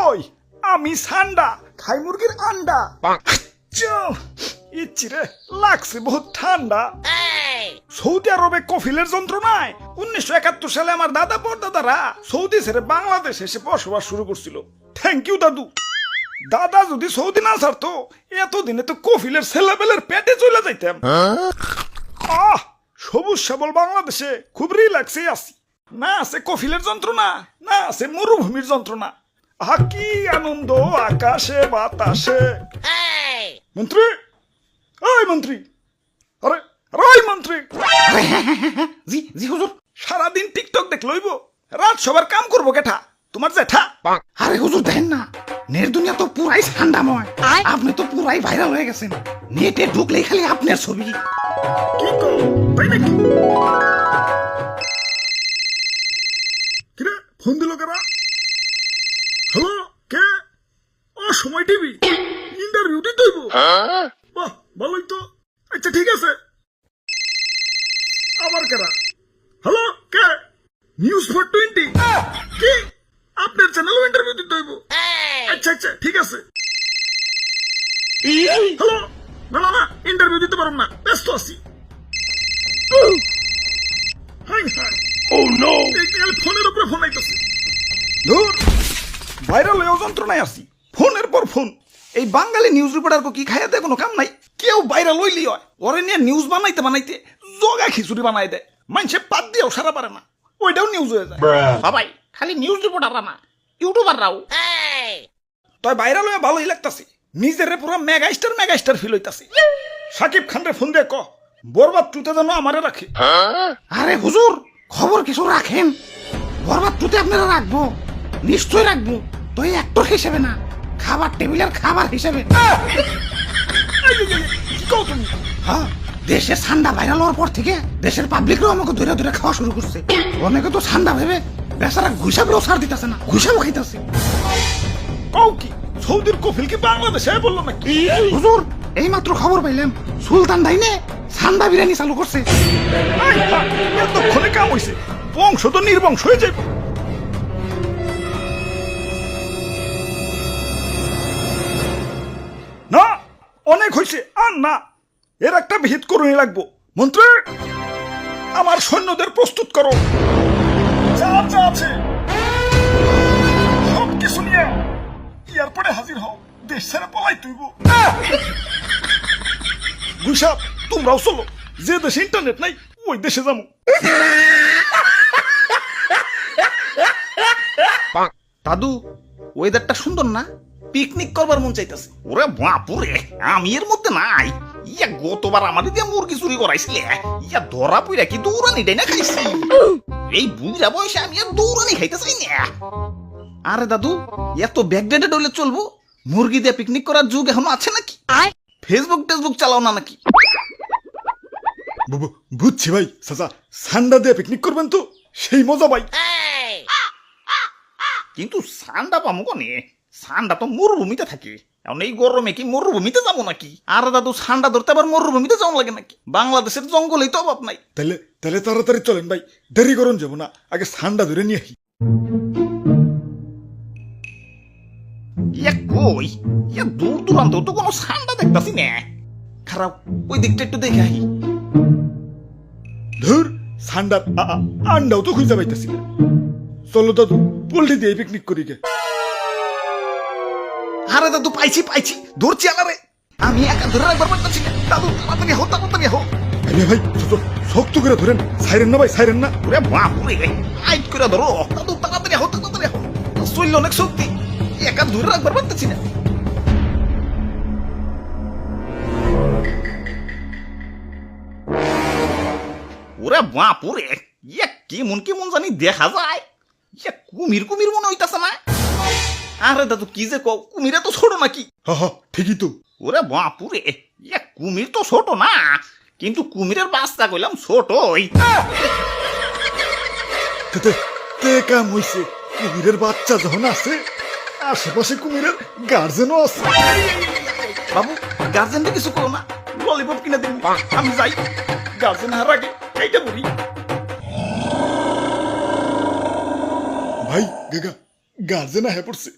ওই আমি সান্ডা খাই মুরগির আন্ডা। ইচ্ছিরে লাগছে বহুত ঠান্ডা। সৌদি আরবে কফিলের যন্ত্রণায় 1971 সালে আমার দাদা পরদাদারা সৌদি ছেড়ে বাংলাদেশ এসে বসবাস শুরু করছিল। থ্যাংক ইউ দাদু। দাদা যদি সৌদি না ছাড়তো এতদিনে তো কফিলের ছেলেবেলের পেটে চলে যাইতাম। সবুজ শ্যামল বাংলাদেশে খুব রিল্যাক্সে আছি। না আছে কফিলের যন্ত্রণা, না আছে মরুভূমির যন্ত্রণা। কি আনন্দ আকাশে বাতাসে। মন্ত্রী, ওই মন্ত্রী, আরে ওই মন্ত্রী। জি জি হুজুর। সারাদিন টিকটক দেখ লইব, রাত সবার কাম করবো কেঠা? তোমার জেঠা। আরে হুজুর দেখেন না, নেট দুনিয়া তো পুরাই ঠান্ডাময়। আপনি তো পুরাই ভাইরাল হয়ে গেছেন। নেটে ঢুকলেই খালি আপনার ছবি। কি কো তাই নাকি? কিরে ফোন দিল কারা? হ্যালো, কে? সময় টিভি ইন্টারভিউ দিতে হইব। বাহ ভালোই তো। আচ্ছা ঠিক আছে। আবার কারা? হ্যালো, কে? নিউজ 420। কি আপনার চ্যানেল ইন্টারভিউ দিতে হইব? আচ্ছা আচ্ছা ঠিক আছে। হ্যালো, না না না ইন্টারভিউ দিতে পারব না, ব্যস্ত আছি। ফোনের উপরে ফোন আইতেছে। ধুর, ভাইরাল হয়ে যন্ত্রণায় আছি। ফোনের পর ফোন। এই বাঙালি নিউজ রিপোর্টার কি খাইয়া দেয় কোনো কাম নাই। কেউ ভাইরাল হইলি হয়, ওরে নিয়ে নিউজ বানাইতে বানাইতে জগা খিচুড়ি বানাই দেয়। মানুষে পাত দিয়েও সারা পারে না, ওইটাও নিউজ হয়ে যায়। সবাই খালি নিউজ রিপোর্টাররা না, ইউটিউবাররাও। তাই ভাইরাল হয়ে ভালোই লাগতাছে। নিজের পুরো মেগাস্টার ফিল হইতাছে। সাকিব খানরে ফোন দিয়ে ক বরবাদ টুতে যেন আমারে রাখে। আরে হুজুর, খবর কিছু রাখেন। বরবাদ টুতে আপনারা রাখবো, নিশ্চয় রাখবো। তো এই অ্যাক্টর হিসেবে না, খাবার টেবিলের খাবার হিসেবে। হ্যাঁ, দেশে ঠান্ডা ভাইরাল হওয়ার পর থেকে দেশের পাবলিকরাও আমাকে ধরে ধরে খাওয়া শুরু করছে। অনেকে তো ঠান্ডা ভেবে বেচারা ঘুষাবেও ছাড় দিতেছে না, ঘুষাবো খাইতেছে। কও কি সৌদির কফিল কি বাংলাদেশে বললো নাকি? হুজুর এই মাত্র খবর পাইলাম, সুলতান ডাইনে ঠান্ডা বিরিয়ানি চালু করছে। এতক্ষণে কাম হইছে, বংশ তো নির্বংশ হয়ে যাবে। না অনেক হয়েছে, আর না, এর একটা ভিত করুনি লাগবো। মন্ত্রী, আমার সৈন্যদের প্রস্তুত করো। যা যা আছে সব কিছু নিয়ে এয়ারপোর্টে হাজির হও। দেশ ছেড়ে পলাই তুইব। গুইসাপ, তোমরাও চলো। যে দেশে ইন্টারনেট নাই ওই দেশে যাবো। দাদু, ওয়েদারটা সুন্দর না? পিকনিক করবার মন চাইতেছে। ওরে বাপুরে, আমি এর মধ্যে নাই। ইয়া গতবার আমাদের দিয়ে মুরগি চুরি করাইছিলে, ইয়া ধরা পইরা কি দৌড়ানি ডাই না খাইছি। এই বুঝা বয়সে আমি আর দৌড়ানি খাইতে চাই না। আরে দাদু, এত ব্যাকডেটেড হলে চলবো? মুরগি দিয়ে পিকনিক করার যুগ এখনো আছে নাকি? ফেসবুক চালাও না নাকি? বুঝছি ভাই, চাচা সান্ডা দিয়ে পিকনিক করবেন তো সেই মজা ভাই। কিন্তু সান্ডা পামু কোনে? সান্ডা তো মরুভূমিতে থাকে। এখন এই গরমে কি মরুভূমিতে যাবো নাকি? আরে দাদু, সান্ডা ধরতে আবার মরুভূমিতে যাওয়া লাগে নাকি? বাংলাদেশের জঙ্গলেই তো অভাব নাই। তাহলে তাহলে তাড়াতাড়ি চলেন ভাই, দেরি করুন যাবো না, আগে সান্ডা ধরে নিয়ে আসি। ইয়া কই, ইয়া দূর দূরান্ত তো কোনো সান্ডা দেখতাছি না। খারাপ, ওই দিকটা একটু দেখে আহি। ধুর, সান্ডার আন্ডাও তো খুঁজে পাইতেছি না। চলো দাদু, পোল্ট্রি দিয়ে পিকনিক করি গে। আরে দাদু, পাইছি ধরছি আলারে। আমি একা ধরে রাখবার পারতেছি না। দাদু তাড়াতাড়ি হো। আরে ভাই শক্ত করে ধরেন, সাইরেন না ভাই, সাইরেন না। ওরে বাপুরে, আইট করে ধরো। দাদু তাড়াতাড়ি হো। শরীর অনেক শক্তি, একা ধরে রাখবার পারতেছি না। ওরে বাপুরে, ইয়া কেমন জানি দেখা যায়। ইয়া কুমির মনে হইতাছে না? আরে দাদু কি যে কও, কুমিরে তো ছোট নাকি? হ্যাঁ ঠিকই তো। ওরে বাপুরে, ইয়া কুমির তো ছোট না, কিন্তু কুমিরের বাচ্চা কইলাম ছোটই। কাম হইছে, কুমিরের বাচ্চা যখন আছে, আশেপাশে কুমিরের গার্জেনও আছে। বাবু, গার্জেনটা কিছু করো না, ললিপপ কিনে দিন, আমি যাই। গার্জেন হার আগে এইটা বলি। ভাই গার্জেন আহে পড়ছে।